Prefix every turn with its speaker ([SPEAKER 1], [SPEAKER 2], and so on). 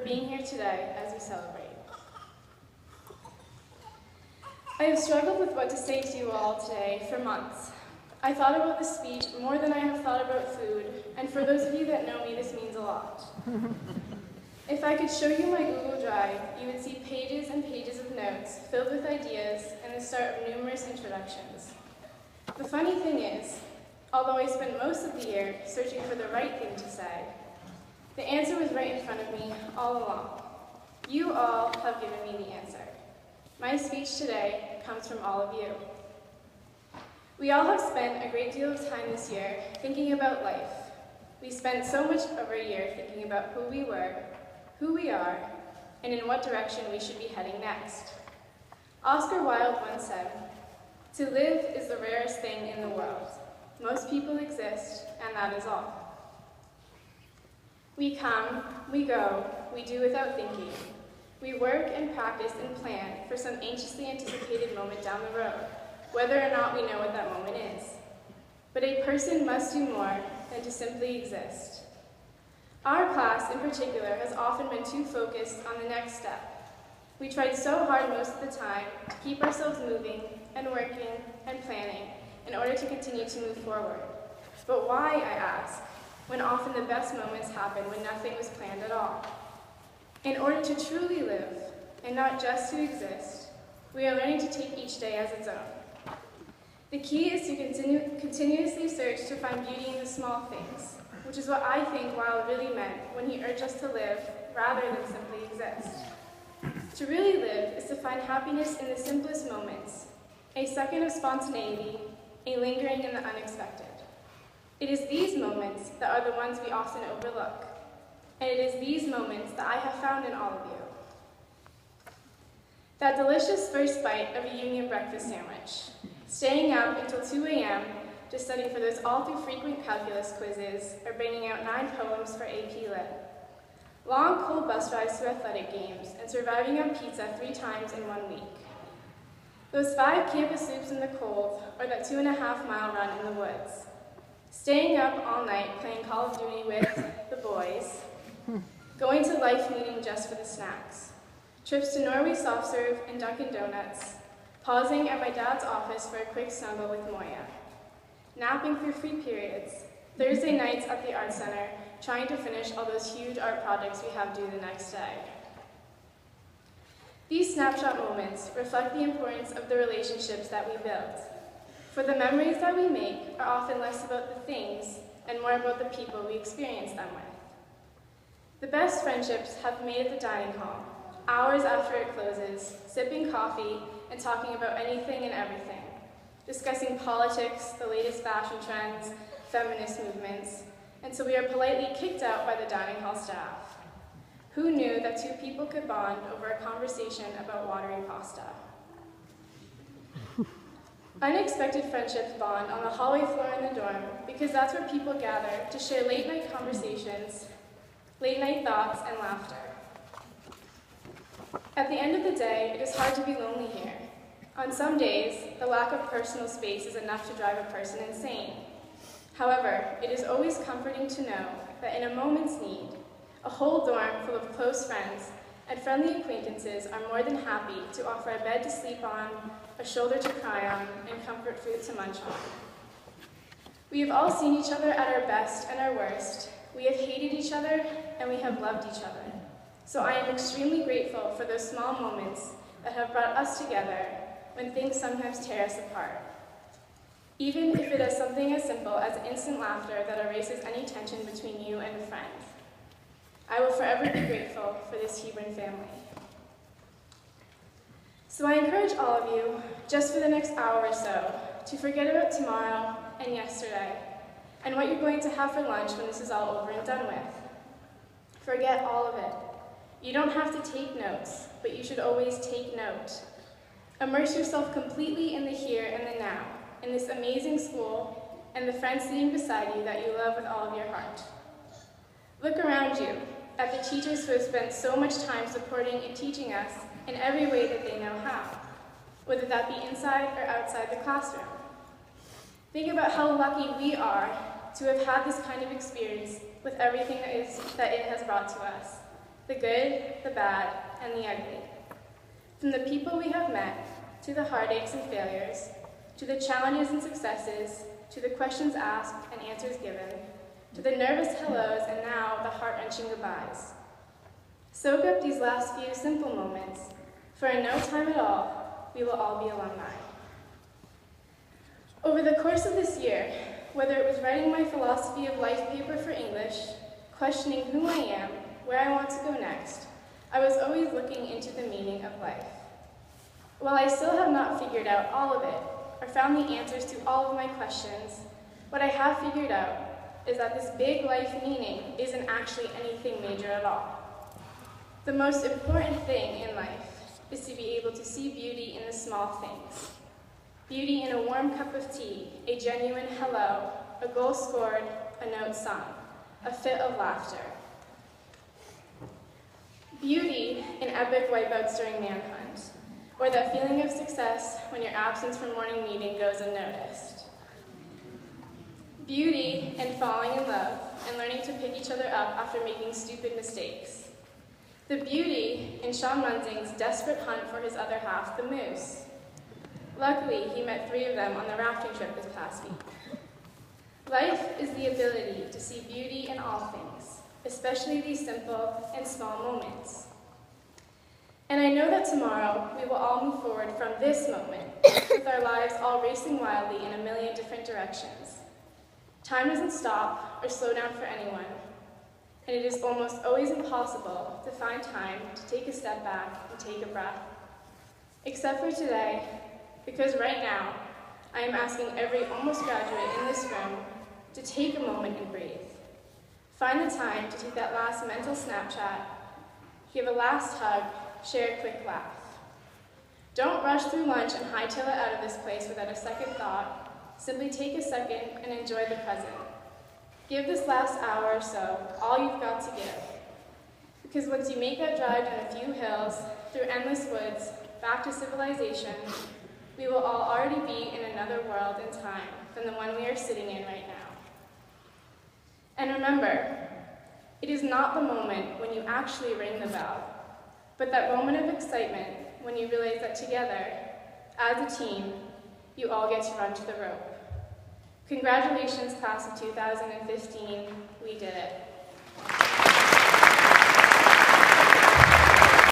[SPEAKER 1] being here today as we celebrate. I have struggled with what to say to you all today for months. I thought about this speech more than I have thought about food, and for those of you that know me, this means a lot. If I could show you my Google Drive, you would see pages and pages of notes filled with ideas and the start of numerous introductions. The funny thing is, although I spent most of the year searching for the right thing to say, the answer was right in front of me all along. You all have given me the answer. My speech today comes from all of you. We all have spent a great deal of time this year thinking about life. We spent so much of our year thinking about who we were, who we are, and in what direction we should be heading next. Oscar Wilde once said, "To live is the rarest thing in the world. Most people exist, and that is all." We come, we go, we do without thinking. We work and practice and plan for some anxiously anticipated moment down the road, whether or not we know what that moment is. But a person must do more than to simply exist. Our class, in particular, has often been too focused on the next step. We tried so hard most of the time to keep ourselves moving and working and planning in order to continue to move forward. But why, I ask, when often the best moments happen when nothing was planned at all? In order to truly live, and not just to exist, we are learning to take each day as its own. The key is to continuously search to find beauty in the small things, which is what I think Wilde really meant when he urged us to live rather than simply exist. To really live is to find happiness in the simplest moments, a second of spontaneity, a lingering in the unexpected. It is these moments that are the ones we often overlook, and it is these moments that I have found in all of you. That delicious first bite of a Union breakfast sandwich, staying up until 2 a.m. to study for those all-too-frequent calculus quizzes, or banging out 9 poems for AP Lit. Long, cold bus rides to athletic games, and surviving on pizza 3 times in 1 week. Those 5 campus soups in the cold, or that 2.5-mile run in the woods. Staying up all night playing Call of Duty with the boys. Going to Life meeting just for the snacks. Trips to Norway Soft Serve and Dunkin' Donuts. Pausing at my dad's office for a quick snuggle with Moya. Napping through free periods. Thursday nights at the Art Center, trying to finish all those huge art projects we have due the next day. These snapshot moments reflect the importance of the relationships that we build. For the memories that we make are often less about the things and more about the people we experience them with. The best friendships have made at the dining hall, hours after it closes, sipping coffee and talking about anything and everything, discussing politics, the latest fashion trends, feminist movements, until we are politely kicked out by the dining hall staff. Who knew that 2 people could bond over a conversation about watery pasta? Unexpected friendships bond on the hallway floor in the dorm because that's where people gather to share late-night conversations, late-night thoughts, and laughter. At the end of the day, it is hard to be lonely here. On some days, the lack of personal space is enough to drive a person insane. However, it is always comforting to know that in a moment's need, a whole dorm full of close friends and friendly acquaintances are more than happy to offer a bed to sleep on, a shoulder to cry on, and comfort food to munch on. We have all seen each other at our best and our worst. We have hated each other, and we have loved each other. So I am extremely grateful for those small moments that have brought us together when things sometimes tear us apart. Even if it is something as simple as instant laughter that erases any tension between you and a friend. I will forever be grateful for this Hebron family. So I encourage all of you, just for the next hour or so, to forget about tomorrow and yesterday, and what you're going to have for lunch when this is all over and done with. Forget all of it. You don't have to take notes, but you should always take note. Immerse yourself completely in the here and the now, in this amazing school, and the friends sitting beside you that you love with all of your heart. Look around you, at the teachers who have spent so much time supporting and teaching us in every way that they know how, whether that be inside or outside the classroom. Think about how lucky we are to have had this kind of experience with everything that it has brought to us. the good, the bad, and the ugly. From the people we have met, to the heartaches and failures, to the challenges and successes, to the questions asked and answers given, to the nervous hellos and now the heart-wrenching goodbyes. Soak up these last few simple moments, for in no time at all, we will all be alumni. Over the course of this year, whether it was writing my philosophy of life paper for English, questioning who I am, where I want to go next, I was always looking into the meaning of life. While I still have not figured out all of it, or found the answers to all of my questions, what I have figured out is that this big life meaning isn't actually anything major at all. The most important thing in life is to be able to see beauty in the small things. Beauty in a warm cup of tea, a genuine hello, a goal scored, a note sung, a fit of laughter. Beauty in epic wipeouts during manhunt, or that feeling of success when your absence from morning meeting goes unnoticed. Beauty in falling in love and learning to pick each other up after making stupid mistakes. The beauty in Sean Munsing's desperate hunt for his other half, the moose. Luckily, he met 3 of them on the rafting trip this past week. Life is the ability to see beauty in all things, especially these simple and small moments. And I know that tomorrow we will all move forward from this moment, with our lives all racing wildly in a million different directions. Time doesn't stop or slow down for anyone, and it is almost always impossible to find time to take a step back and take a breath. Except for today, because right now, I am asking every almost graduate in this room to take a moment and breathe. Find the time to take that last mental Snapchat, give a last hug, share a quick laugh. Don't rush through lunch and hightail it out of this place without a second thought. Simply take a second and enjoy the present. Give this last hour or so all you've got to give. Because once you make that drive down a few hills, through endless woods, back to civilization, we will all already be in another world and time than the one we are sitting in right now. And remember, it is not the moment when you actually ring the bell, but that moment of excitement when you realize that together, as a team, you all get to run to the rope. Congratulations, class of 2015, we did it.